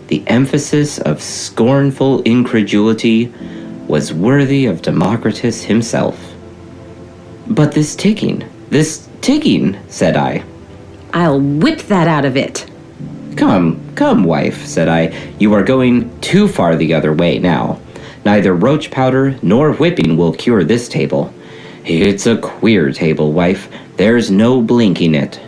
the emphasis of scornful incredulity, was worthy of Democritus himself. "But this ticking, said I. "I'll whip that out of it." Come, wife, said I. You are going too far the other way now. Neither roach powder nor whipping will cure this table. It's a queer table, wife. There's no blinking it.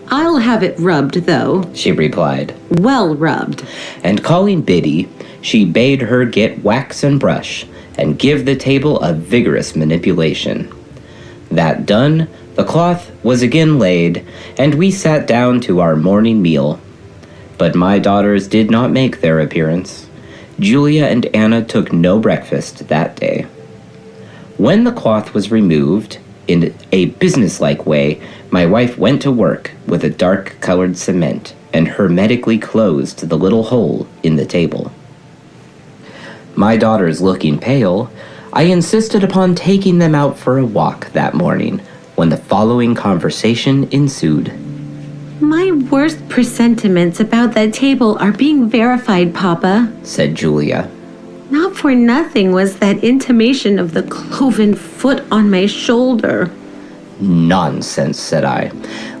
"I'll have it rubbed, though," she replied. "Well rubbed." And calling Biddy, she bade her get wax and brush and give the table a vigorous manipulation. That done, the cloth was again laid, and we sat down to our morning meal. But my daughters did not make their appearance. Julia and Anna took no breakfast that day. When the cloth was removed, in a businesslike way, my wife went to work with a dark-colored cement and hermetically closed the little hole in the table. My daughters looking pale, I insisted upon taking them out for a walk that morning, when the following conversation ensued. "My worst presentiments about that table are being verified, Papa," said Julia. "Not for nothing was that intimation of the cloven foot on my shoulder." "Nonsense," said I.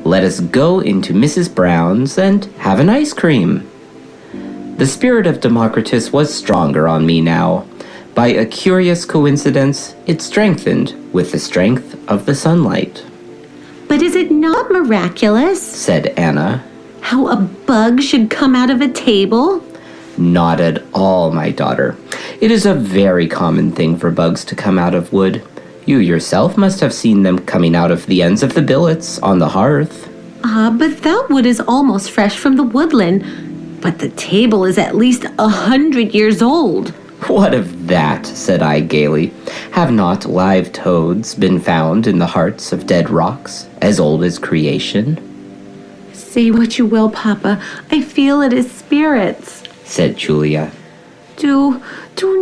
"Let us go into Mrs. Brown's and have an ice cream." The spirit of Democritus was stronger on me now. By a curious coincidence, it strengthened with the strength of the sunlight. "But is it not miraculous," said Anna, "how a bug should come out of a table?" "Not at all, my daughter. It is a very common thing for bugs to come out of wood. You yourself must have seen them coming out of the ends of the billets on the hearth." But that wood is almost fresh from the woodland. But the table is at least 100 years old." "What of that?" said I gaily. "Have not live toads been found in the hearts of dead rocks, as old as creation?" "Say what you will, Papa. I feel it is spirits," said Julia. Do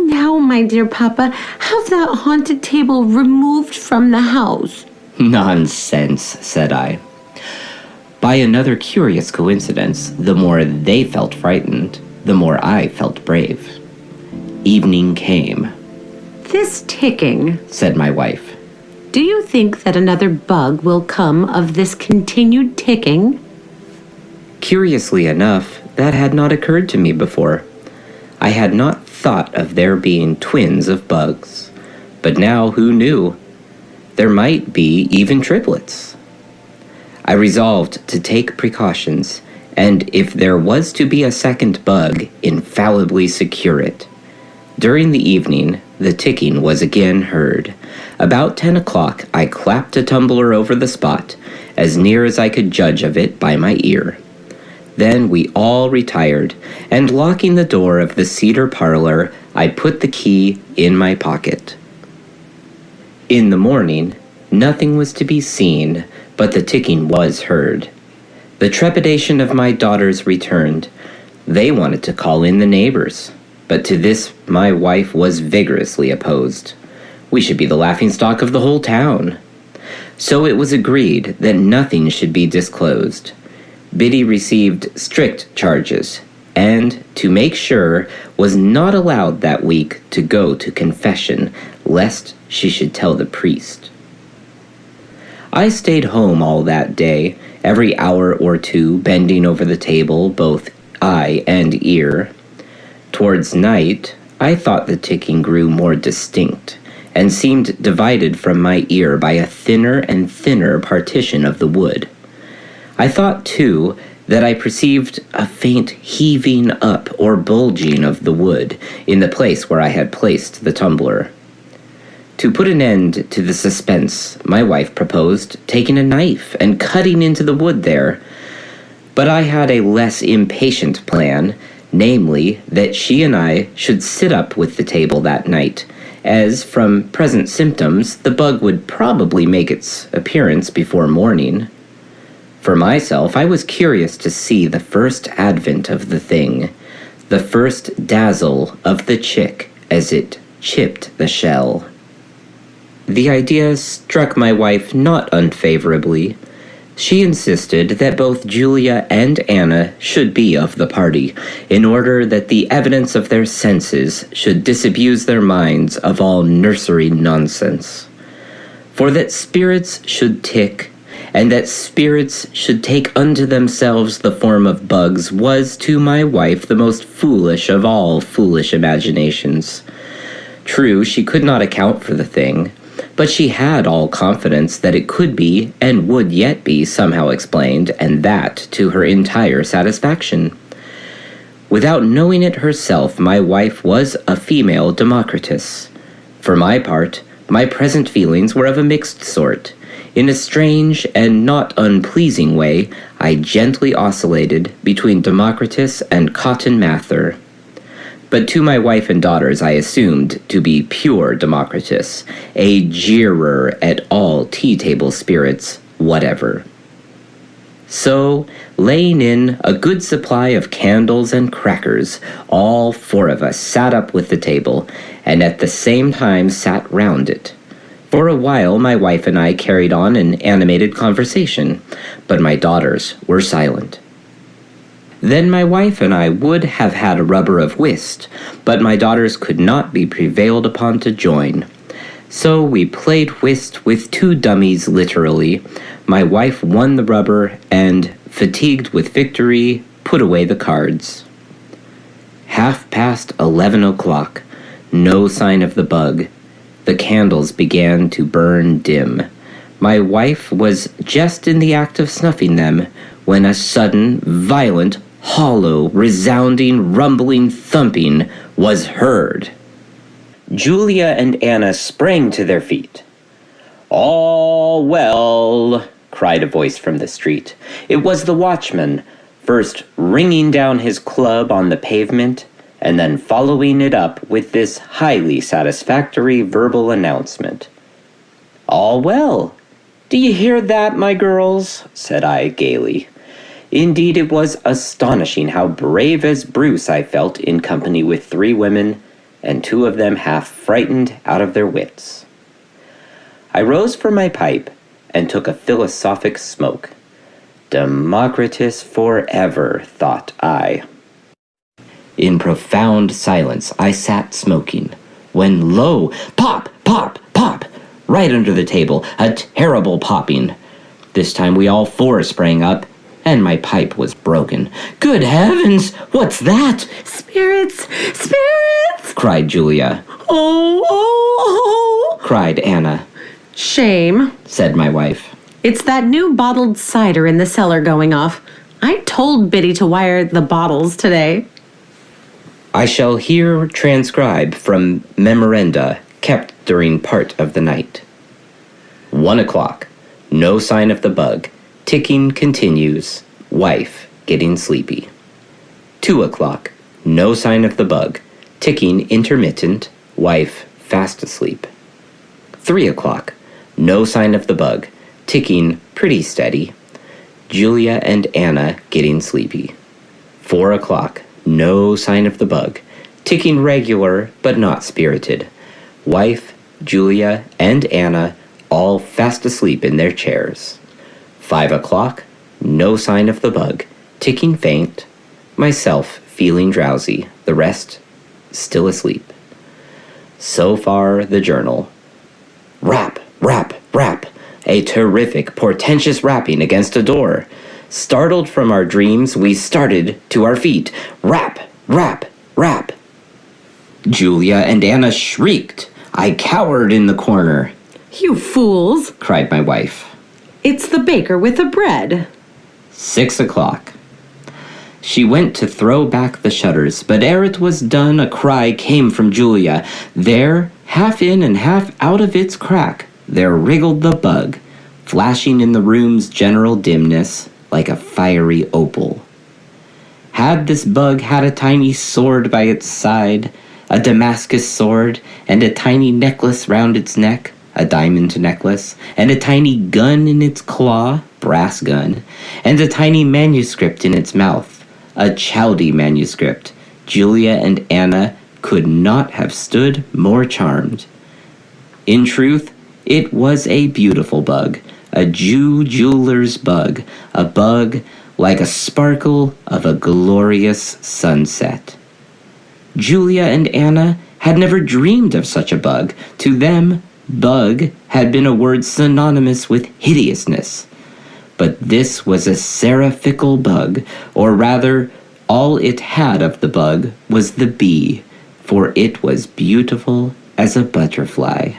now, my dear Papa, have that haunted table removed from the house." "Nonsense," said I. By another curious coincidence, the more they felt frightened, the more I felt brave. Evening came. "This ticking," said my wife. "Do you think that another bug will come of this continued ticking?" Curiously enough, that had not occurred to me before. I had not thought of there being twins of bugs. But now, who knew? There might be even triplets. I resolved to take precautions, and if there was to be a second bug, infallibly secure it. During the evening, the ticking was again heard. About 10 o'clock, I clapped a tumbler over the spot, as near as I could judge of it by my ear. Then we all retired, and locking the door of the cedar parlor, I put the key in my pocket. In the morning, nothing was to be seen, but the ticking was heard. The trepidation of my daughters returned. They wanted to call in the neighbors, but to this my wife was vigorously opposed. We should be the laughingstock of the whole town. So it was agreed that nothing should be disclosed. Biddy received strict charges, and, to make sure, was not allowed that week to go to confession, lest she should tell the priest. I stayed home all that day, every hour or two bending over the table, both eye and ear. Towards night, I thought the ticking grew more distinct, and seemed divided from my ear by a thinner and thinner partition of the wood. I thought, too, that I perceived a faint heaving up or bulging of the wood in the place where I had placed the tumbler. To put an end to the suspense, my wife proposed taking a knife and cutting into the wood there. But I had a less impatient plan, namely, that she and I should sit up with the table that night, as from present symptoms the bug would probably make its appearance before morning. For myself, I was curious to see the first advent of the thing, the first dazzle of the chick as it chipped the shell. The idea struck my wife not unfavorably. She insisted that both Julia and Anna should be of the party, in order that the evidence of their senses should disabuse their minds of all nursery nonsense. For that spirits should tick, and that spirits should take unto themselves the form of bugs, was to my wife the most foolish of all foolish imaginations. True, she could not account for the thing, but she had all confidence that it could be and would yet be somehow explained, and that to her entire satisfaction. Without knowing it herself, my wife was a female Democritus. For my part, my present feelings were of a mixed sort. In a strange and not unpleasing way, I gently oscillated between Democritus and Cotton Mather. But to my wife and daughters I assumed to be pure Democritus, a jeerer at all tea-table spirits whatever. So, laying in a good supply of candles and crackers, all four of us sat up with the table, and at the same time sat round it. For a while my wife and I carried on an animated conversation, but my daughters were silent. Then my wife and I would have had a rubber of whist, but my daughters could not be prevailed upon to join. So we played whist with two dummies literally. My wife won the rubber and, fatigued with victory, put away the cards. 11:30. No sign of the bug. The candles began to burn dim. My wife was just in the act of snuffing them, when a sudden, violent, hollow, resounding, rumbling thumping was heard. Julia and Anna sprang to their feet. "All well," cried a voice from the street. It was the watchman, first ringing down his club on the pavement, and then following it up with this highly satisfactory verbal announcement. "All well. Do you hear that, my girls?" said I gaily. Indeed, it was astonishing how brave as Bruce I felt in company with three women, and two of them half frightened out of their wits. I rose from my pipe and took a philosophic smoke. Democritus forever, thought I. In profound silence I sat smoking, when lo, pop, pop, pop, right under the table, a terrible popping. This time we all four sprang up, and my pipe was broken. "Good heavens, what's that?" Spirits! Spirits! cried Julia. Oh, oh, oh! Cried Anna. Shame, said my wife. It's that new bottled cider in the cellar going off. I told Biddy to wire the bottles today. I shall here transcribe from memoranda kept during part of the night. 1 o'clock. No sign of the bug. Ticking continues. Wife getting sleepy. 2 o'clock. No sign of the bug. Ticking intermittent. Wife fast asleep. 3 o'clock. No sign of the bug. Ticking pretty steady. Julia and Anna getting sleepy. 4 o'clock. No sign of the bug. Ticking regular, but not spirited. Wife, Julia, and Anna all fast asleep in their chairs. 5 o'clock. No sign of the bug. Ticking faint. Myself feeling drowsy. The rest still asleep. So far the journal. Rap, rap, rap. A terrific, portentous rapping against a door. Startled from our dreams, we started to our feet. Rap, rap, rap. Julia and Anna shrieked. I cowered in the corner. You fools, cried my wife. It's the baker with the bread. 6 o'clock. She went to throw back the shutters, but ere it was done, a cry came from Julia. There, half in and half out of its crack, there wriggled the bug, flashing in the room's general dimness like a fiery opal. Had this bug had a tiny sword by its side, a Damascus sword, and a tiny necklace round its neck, a diamond necklace, and a tiny gun in its claw, brass gun, and a tiny manuscript in its mouth, a Chaldee manuscript, Julia and Anna could not have stood more charmed. In truth, it was a beautiful bug, a jeweler's bug, a bug like a sparkle of a glorious sunset. Julia and Anna had never dreamed of such a bug. To them, bug had been a word synonymous with hideousness. But this was a seraphical bug, or rather, all it had of the bug was the bee, for it was beautiful as a butterfly.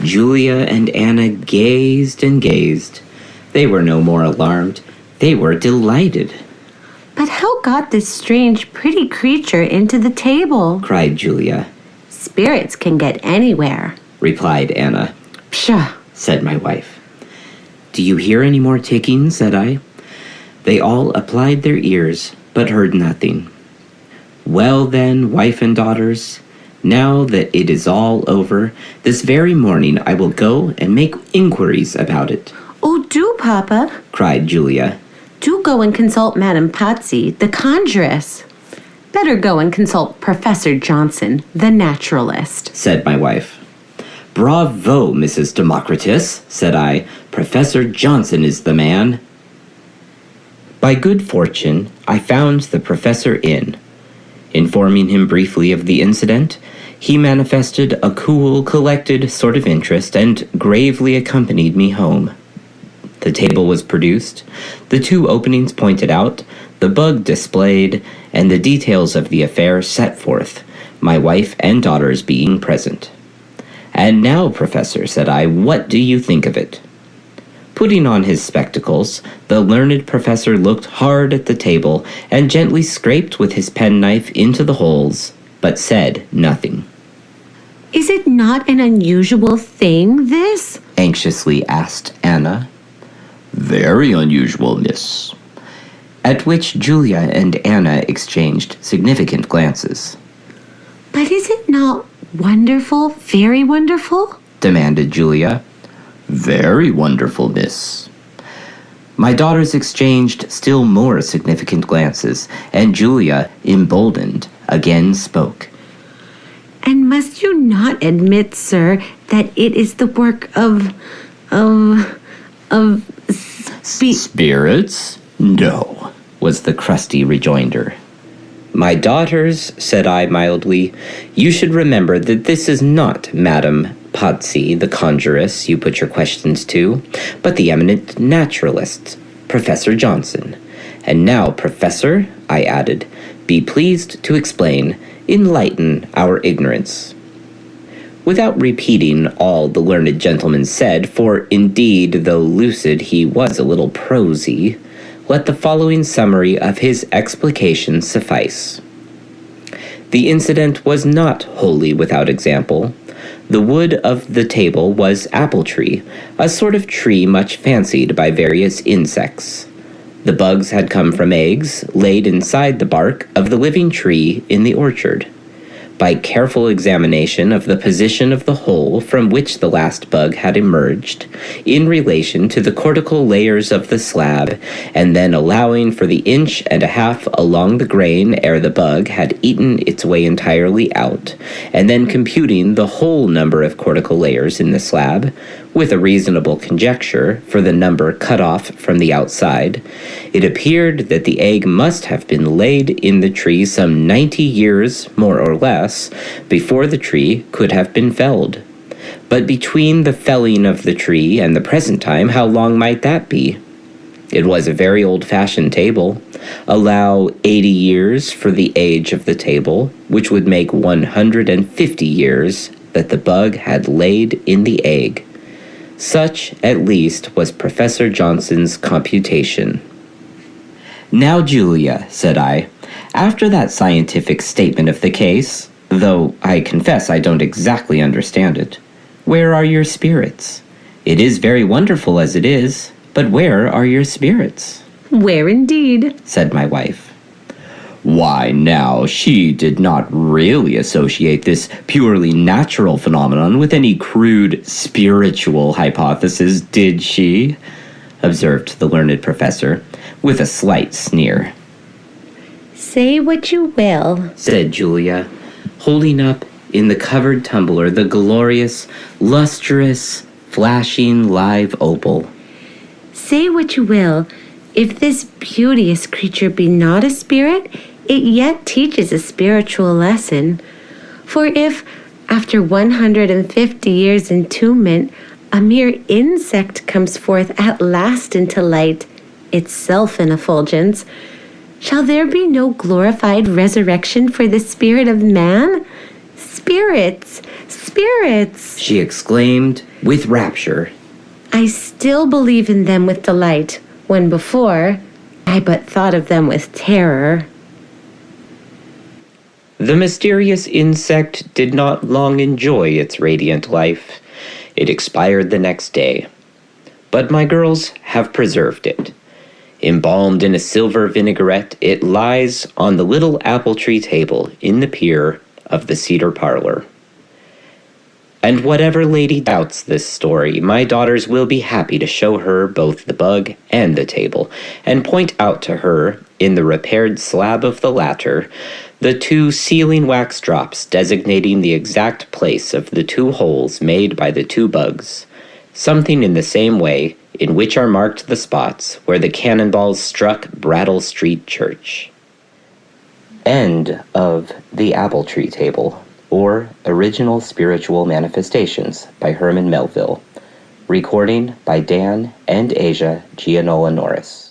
Julia and Anna gazed and gazed. They were no more alarmed. They were delighted. "But how got this strange, pretty creature into the table?" cried Julia. "Spirits can get anywhere," replied Anna. "Pshaw," said my wife. "Do you hear any more ticking?" said I. They all applied their ears, but heard nothing. "Well then, wife and daughters, now that it is all over, this very morning I will go and make inquiries about it." "Oh, do, Papa," cried Julia. "Do go and consult Madame Patsy, the conjuress." "Better go and consult Professor Johnson, the naturalist," said my wife. "Bravo, Mrs. Democritus," said I. "Professor Johnson is the man." By good fortune, I found the professor in. Informing him briefly of the incident, he manifested a cool, collected sort of interest and gravely accompanied me home. The table was produced, the 2 openings pointed out, the bug displayed, and the details of the affair set forth, my wife and daughters being present. "And now, Professor," said I, "what do you think of it?" Putting on his spectacles, the learned professor looked hard at the table and gently scraped with his penknife into the holes, but said nothing. "Is it not an unusual thing, this?" anxiously asked Anna. "Very unusual, miss." At which Julia and Anna exchanged significant glances. "But is it not wonderful, very wonderful?" demanded Julia. "Very wonderful, miss." My daughters exchanged still more significant glances, and Julia, emboldened, again spoke. "And must you not admit, sir, that it is the work of spirits? No, was the crusty rejoinder. "My daughters," said I mildly, "you should remember that this is not Madame Patsy, the conjuress, you put your questions to, but the eminent naturalist, Professor Johnson. And now, Professor," I added, "be pleased to explain, enlighten our ignorance." Without repeating all the learned gentleman said, for indeed, though lucid, he was a little prosy, let the following summary of his explication suffice. The incident was not wholly without example. The wood of the table was apple tree, a sort of tree much fancied by various insects. The bugs had come from eggs laid inside the bark of the living tree in the orchard. By careful examination of the position of the hole from which the last bug had emerged, in relation to the cortical layers of the slab, and then allowing for the 1.5 inches along the grain ere the bug had eaten its way entirely out, and then computing the whole number of cortical layers in the slab, with a reasonable conjecture for the number cut off from the outside, it appeared that the egg must have been laid in the tree some 90 years, more or less, before the tree could have been felled. But between the felling of the tree and the present time, how long might that be? It was a very old-fashioned table. Allow 80 years for the age of the table, which would make 150 years that the bug had laid in the egg. Such, at least, was Professor Johnson's computation. "Now, Julia," said I, "after that scientific statement of the case, though I confess I don't exactly understand it, where are your spirits? It is very wonderful as it is, but where are your spirits?" "Where indeed?" said my wife. Why, now, she did not really associate this purely natural phenomenon with any crude spiritual hypothesis, did she? Observed the learned professor, with a slight sneer. "Say what you will," said Julia, holding up in the covered tumbler the glorious, lustrous, flashing live opal. Say what you will, if this beauteous creature be not a spirit, it yet teaches a spiritual lesson. For if, after 150 years' entombment, a mere insect comes forth at last into light, itself an effulgence, shall there be no glorified resurrection for the spirit of man? Spirits! Spirits! She exclaimed with rapture. I still believe in them with delight, when before I but thought of them with terror. The mysterious insect did not long enjoy its radiant life. It expired the next day. But my girls have preserved it. Embalmed in a silver vinaigrette, it lies on the little apple tree table in the pier of the cedar parlor. And whatever lady doubts this story, my daughters will be happy to show her both the bug and the table, and point out to her, in the repaired slab of the latter, the 2 sealing wax drops designating the exact place of the 2 holes made by the 2 bugs, something in the same way in which are marked the spots where the cannonballs struck Brattle Street Church. End of The Apple Tree Table, or Original Spiritual Manifestations by Herman Melville. Recording by Dan and Asia Gianola Norris.